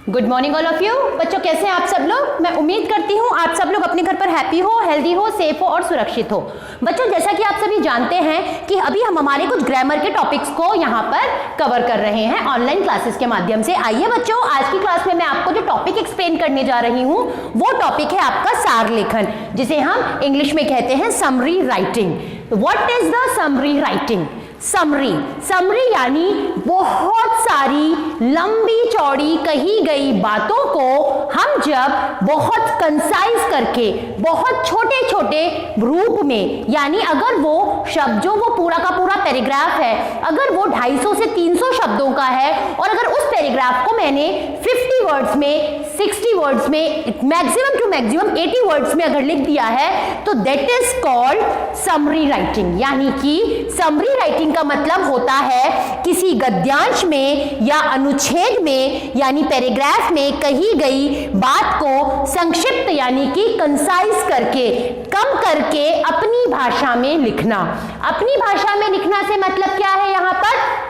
Good morning all of you. बच्चों कैसे हैं आप सब लोग? मैं उम्मीद करती हूँ आप सब लोग अपने घर पर हैप्पी हो, हेल्दी हो, सेफ हो और सुरक्षित हो। बच्चों जैसा कि आप सभी जानते हैं कि अभी हम हमारे कुछ ग्रामर के टॉपिक्स को यहाँ पर कवर कर रहे हैं ऑनलाइन क्लासेस के माध्यम से। आइए बच्चों, आज की क्लास में मैं आपको जो टॉपिक एक्सप्लेन करने जा रही हूँ वो टॉपिक है आपका सार लेखन, जिसे हम इंग्लिश में कहते हैं summary writing. What is the summary writing? Summary यानी बहुत सारी लंबी चौड़ी कही गई बातों को हम जब बहुत कंसाइज करके बहुत छोटे छोटे रूप में, यानी अगर वो शब्द जो वो पूरा का पूरा पैराग्राफ है, अगर वो 250 से 300 शब्दों का है और अगर उस पैराग्राफ को मैंने 50 वर्ड्स में, 60 वर्ड्स में, मैक्सिमम टू मैक्सिमम 80 वर्ड्स में अगर लिख दिया है तो that is called summary writing. यानी कि समरी राइटिंग का मतलब होता है किसी गद्यांश में या अनुच्छेद में यानी पैराग्राफ में कही गई बात को संक्षिप्त यानी कि कंसाइज करके, कम करके अपनी भाषा में लिखना। अपनी भाषा में लिखना से मतलब क्या है? यहाँ पर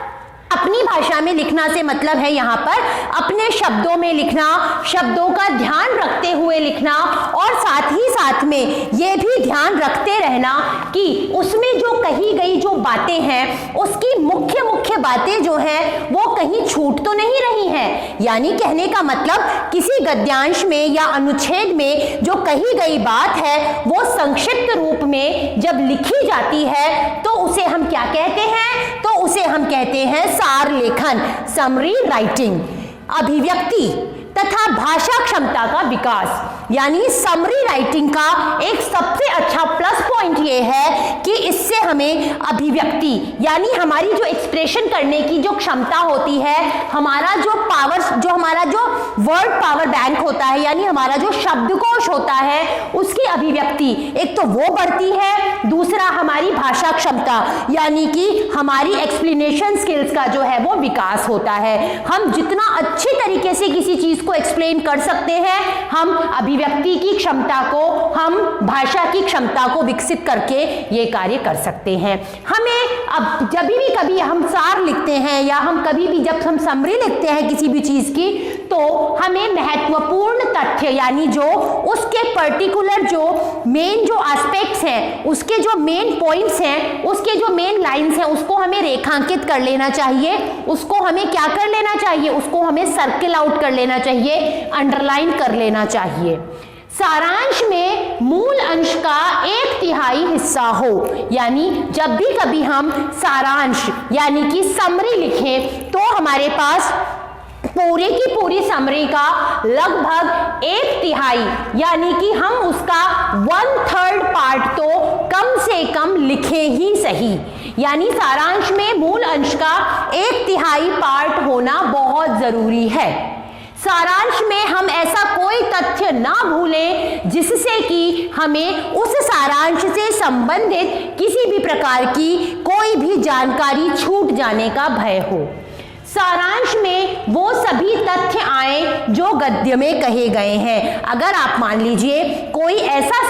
अपनी भाषा में लिखना से मतलब है यहाँ पर अपने शब्दों में लिखना, शब्दों का ध्यान रखते हुए लिखना और साथ ही साथ में ये भी ध्यान रखते रहना कि उसमें जो कही गई जो बातें हैं उसकी मुख्य मुख्य बातें जो हैं वो कहीं छूट तो नहीं रही हैं। यानी कहने का मतलब किसी गद्यांश में या अनुच्छेद में जो कही गई बात है वो संक्षिप्त रूप में जब लिखी जाती है तो उसे हम क्या कहते हैं? तो उसे हम कहते हैं सार लेखन, समरी राइटिंग। अभिव्यक्ति तथा भाषा क्षमता का विकास, यानी समरी राइटिंग का एक सबसे अच्छा प्लस पॉइंट ये है कि इससे हमें अभिव्यक्ति यानी हमारी जो एक्सप्रेशन करने की जो क्षमता होती है, हमारा जो वर्ड पावर बैंक होता है, यानी हमारा जो शब्दकोश होता है उसकी अभिव्यक्ति एक तो वो बढ़ती है, दूसरा हमारी भाषा क्षमता यानी कि हमारी एक्सप्लेनेशन स्किल्स का जो है वो विकास होता है। हम जितना अच्छे तरीके से किसी चीज को एक्सप्लेन कर सकते हैं, हम अभिव्यक्ति की क्षमता को, हम भाषा की क्षमता को विकसित करके ये कार्य कर सकते हैं। हमें अब जब भी कभी हम सार लिखते हैं या हम कभी भी जब हम समरी लिखते हैं किसी भी चीज की, तो हमें महत्वपूर्ण तथ्य यानी जो उसके पर्टिकुलर जो मेन जो एस्पेक्ट्स हैं, उसके जो मेन पॉइंट्स हैं, उसके जो मेन लाइंस हैं, उसको हमें रेखांकित कर लेना चाहिए। उसको हमें क्या कर लेना चाहिए? उसको हमें सर्किल आउट कर लेना चाहिए, अंडरलाइन कर लेना चाहिए। सारांश में मूल अंश का 1/3 हिस्सा हो, यानी जब भी कभी हम सारांश यानी कि समरी लिखें तो हमारे पास पूरी की पूरी समरी का लगभग 1/3 यानी कि हम उसका 1/3 पार्ट तो कम से कम लिखें ही सही। यानी सारांश में मूल अंश का 1/3 पार्ट होना बहुत जरूरी है। सारांश में हम ऐसा कोई तथ्य ना भूलें जिससे कि हमें उस सारांश से संबंधित किसी भी प्रकार की कोई भी जानकारी छूट जाने का भय हो। सारांश में वो सभी तथ्य आए जो गद्य में कहे गए हैं। अगर आप मान लीजिए कोई ऐसा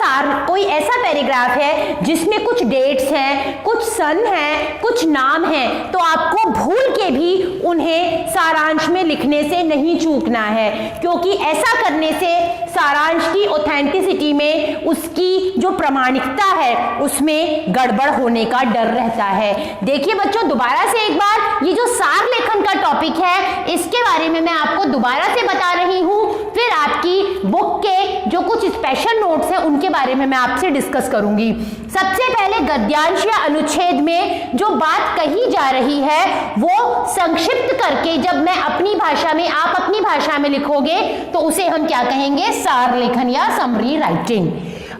पैराग्राफ है जिसमें कुछ डेट्स हैं, कुछ सन हैं, कुछ नाम हैं, तो आपको भूल के भी उन्हें सारांश में लिखने से नहीं चूकना है, क्योंकि ऐसा करने से सारांश की ऑथेंटिसिटी में, उसकी जो प्रामाणिकता है उसमें गड़बड़ होने का डर रहता है। देखिए बच्चों, दोबारा से एक बार ये जो सार लेखन का टॉपिक है इसके बारे में मैं आपको दोबारा से बता रही हूं, फिर आपकी बुक के जो कुछ स्पेशल नोट्स हैं उनके बारे में मैं आपसे डिस्कस करूंगी। सबसे पहले गद्यांश या अनुच्छेद में जो बात कही जा रही है वो संक्षिप्त करके जब मैं अपनी भाषा में, आप अपनी भाषा में लिखोगे तो उसे हम क्या कहेंगे? सार लेखन या समरी राइटिंग।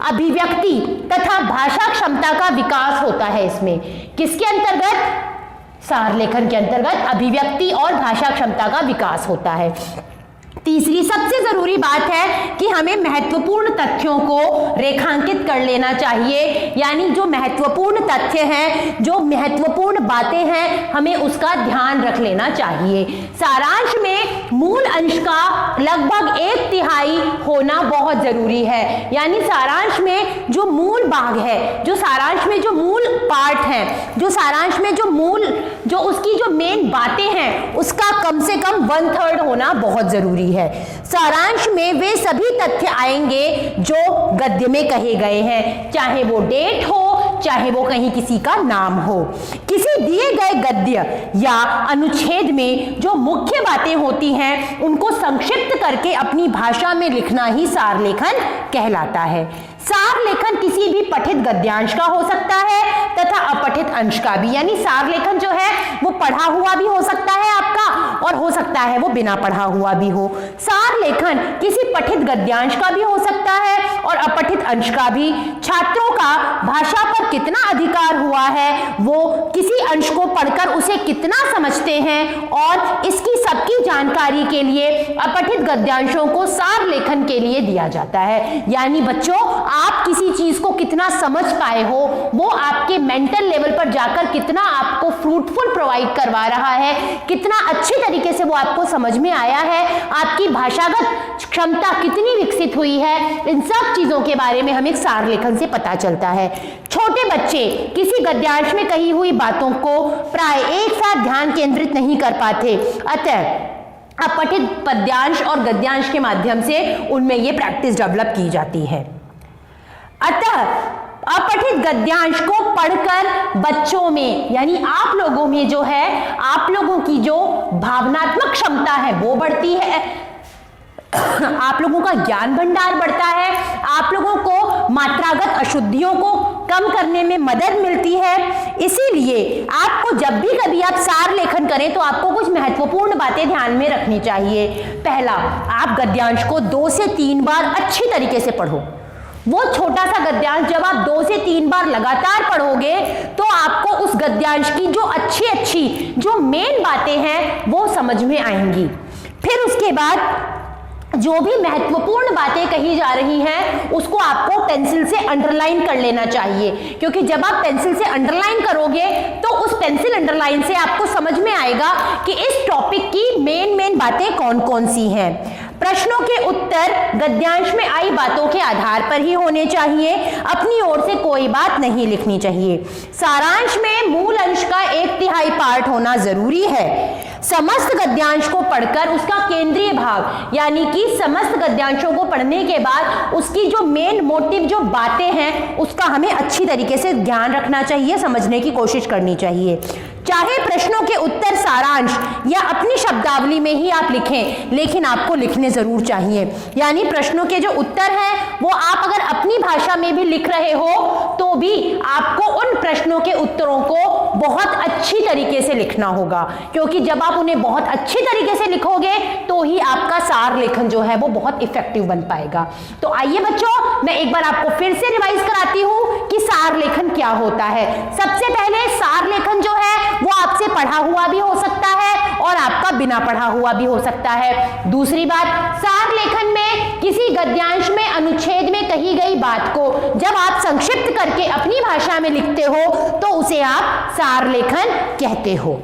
अभिव्यक्ति तथा भाषा क्षमता का विकास होता है इसमें। किसके अंतर्गत? सार लेखन के अंतर्गत अभिव्यक्ति और भाषा क्षमता का विकास होता है। तीसरी सबसे जरूरी बात है कि हमें महत्वपूर्ण तथ्यों को रेखांकित कर लेना चाहिए, यानी जो महत्वपूर्ण तथ्य हैं, जो महत्वपूर्ण बातें हैं, हमें उसका ध्यान रख लेना चाहिए। सारांश में मूल अंश का लगभग 1/3 होना बहुत जरूरी है। यानी सारांश में जो मूल भाग है, जो सारांश में जो मूल पार्ट है, जो सारांश में जो उसकी जो मेन बातें हैं, उसका कम से कम 1/3 होना बहुत जरूरी है। सारांश में वे सभी तथ्य आएंगे जो गद्य में कहे गए हैं, चाहे वो डेट हो, चाहे वो कहीं किसी का नाम हो। किसी दिए गए गद्य या अनुच्छेद में जो मुख्य बातें होती हैं, उनको संक्षिप्त करके अपनी भाषा में लिखना ही सार लेखन कहलाता है। सार लेखन किसी भी पठित गद्यांश का हो सकता है तथा अपठित अंश का भी। यानी सार लेखन जो है वो पढ़ा हुआ भी हो सकता है आपका, और हो सकता है वो बिना पढ़ा हुआ भी हो। सार लेखन किसी पठित गद्यांश का भी हो सकता है और अपठित अंश का भी। छात्रों का भाषा पर कितना अधिकार हुआ है, वो किसी अंश को पढ़कर उसे कितना समझते हैं, और इसकी सबकी जानकारी के लिए अपठित गद्यांशों को सार लेखन के लिए दिया जाता है। यानी बच्चों, आप किसी चीज को कितना समझ पाए हो, वो आपके मेंटल लेवल पर जाकर कितना आपको फ्रूटफुल प्रोवाइड करवा रहा है, कितना अच्छे तरीके से वो आपको समझ में आया है, आपकी भाषागत क्षमता कितनी विकसित हुई है, इन सब चीजों के बारे में हमें सार लेखन से पता चलता है। छोटे बच्चे किसी गद्यांश में कही हुई बातों को प्राय एक साथ ध्यान केंद्रित नहीं कर पाते, अतः अपठित पद्यांश और गद्यांश के माध्यम से उनमें ये प्रैक्टिस डेवलप की जाती है। अतः अपठित गद्यांश को पढ़कर बच्चों में, यानी आप लोगों में जो है, आप लोगों की जो भावनात्मक क्षमता है वो बढ़ती है, आप लोगों का ज्ञान भंडार बढ़ता है, आप लोगों को मात्रागत अशुद्धियों को कम करने में मदद मिलती है। इसीलिए आपको जब भी कभी आप सार लेखन करें तो आपको कुछ महत्वपूर्ण बातें ध्यान में रखनी चाहिए। पहला, आप गद्यांश को 2 से 3 बार अच्छी तरीके से पढ़ो। वो छोटा सा गद्यांश जब आप 2 से 3 बार लगातार पढ़ोगे तो आपको उस गद्यांश की जो अच्छी जो मेन बातें हैं वो समझ में आएंगी। फिर उसके बाद जो भी महत्वपूर्ण बातें कही जा रही हैं उसको आपको पेंसिल से अंडरलाइन कर लेना चाहिए, क्योंकि जब आप पेंसिल से अंडरलाइन करोगे तो उस पेंसिल अंडरलाइन से आपको समझ में आएगा कि इस टॉपिक की मेन बातें कौन कौन सी हैं। प्रश्नों के उत्तर गद्यांश में आई बातों के आधार पर ही होने चाहिए, अपनी ओर से कोई बात नहीं लिखनी चाहिए। सारांश में मूल अंश का 1/3 पार्ट होना जरूरी है। समस्त गद्यांश को पढ़कर उसका केंद्रीय भाग, यानी कि समस्त गद्यांशों को पढ़ने के बाद उसकी जो मेन मोटिव जो बातें हैं उसका हमें अच्छी तरीके से ध्यान रखना चाहिए, समझने की कोशिश करनी चाहिए। चाहे प्रश्नों के उत्तर सारांश या अपनी शब्दावली में ही आप लिखें, लेकिन आपको लिखने जरूर चाहिए। यानी प्रश्नों के जो उत्तर हैं वो आप अगर अपनी भाषा में भी लिख रहे हो तो भी आपको उन प्रश्नों के उत्तरों को बहुत अच्छी तरीके से लिखना होगा, क्योंकि जब आप उन्हें बहुत अच्छी तरीके से लिखोगे तो ही आपका सार लेखन जो है वो बहुत इफेक्टिव बन पाएगा। तो आइए बच्चों, मैं एक बार आपको फिर से रिवाइज कराती हूं कि सार लेखन क्या होता है। सबसे पहले सार लेखन जो है वो आपसे पढ़ा हुआ भी हो सकता है और आपका बिना पढ़ा हुआ भी हो सकता है। दूसरी बात, सार लेखन में किसी गद्यांश में अनुच्छेद में कही गई बात को जब आप संक्षिप्त करके अपनी भाषा में लिखते हो तो उसे आप सार लेखन कहते हो।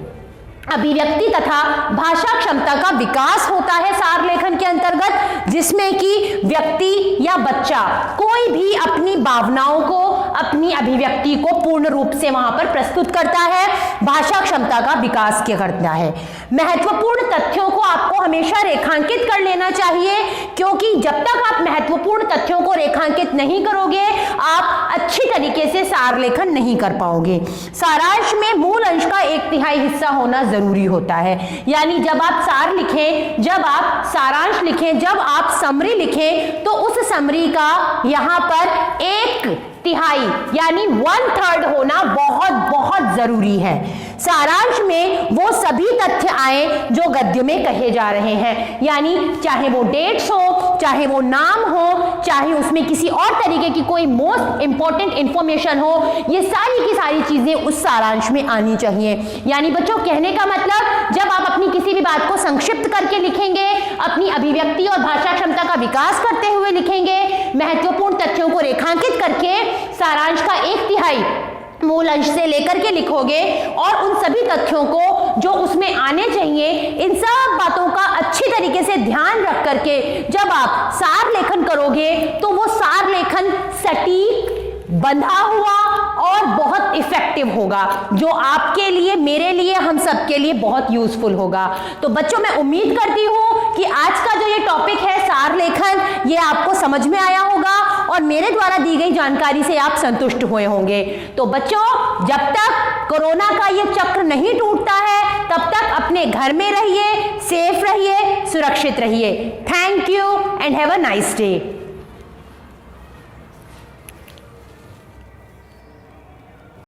अभिव्यक्ति तथा भाषा क्षमता का विकास होता है सार लेखन के अंतर्गत, जिसमें कि व्यक्ति या बच्चा कोई भी अपनी भावनाओं को, अपनी अभिव्यक्ति को पूर्ण रूप से वहां पर प्रस्तुत करता है, भाषा क्षमता का विकास करता है। महत्वपूर्ण तथ्यों को आपको हमेशा रेखांकित कर लेना चाहिए, क्योंकि जब तक आप महत्वपूर्ण तथ्यों को रेखांकित नहीं करोगे आप अच्छी तरीके से सार लेखन नहीं कर पाओगे। सारांश में मूल अंश का 1/3 हिस्सा होना जरूरी होता है। यानी जब आप सार लिखें, जब आप सारांश लिखें, जब आप समरी लिखें तो उस समरी का यहां पर 1/3 यानी 1/3 होना बहुत बहुत जरूरी है। सारांश में वो सभी तथ्य आए जो गद्य में कहे जा रहे हैं, यानी चाहे वो डेट्स हो, चाहे वो नाम हो, चाहे उसमें किसी और तरीके की कोई मोस्ट इंपॉर्टेंट इंफॉर्मेशन हो, ये सारी की सारी चीजें उस सारांश में आनी चाहिए। यानी बच्चों, कहने का मतलब जब आप अपनी किसी भी बात को संक्षिप्त करके लिखेंगे, अपनी अभिव्यक्ति और भाषा क्षमता का विकास करते हुए लिखेंगे, महत्वपूर्ण तथ्यों को रेखांकित करके सारांश का 1/3 मूल अंश से लेकर के लिखोगे और उन सभी तथ्यों को जो उसमें आने चाहिए, इन सब बातों का अच्छी तरीके से ध्यान रख करके जब आप सार लेखन करोगे तो वो सार लेखन सटीक, बंधा हुआ और बहुत इफेक्टिव होगा, जो आपके लिए, मेरे लिए, हम सबके लिए बहुत यूजफुल होगा। तो बच्चों मैं उम्मीद करती हूं कि आज का जो ये टॉपिक है सार लेखन, ये आपको समझ में आया होगा और मेरे द्वारा दी गई जानकारी से आप संतुष्ट हुए होंगे। तो बच्चों जब तक कोरोना का ये चक्र नहीं टूटता है तब तक अपने घर में रहिए, सेफ रहिए, सुरक्षित रहिए। Thank you and have a nice day.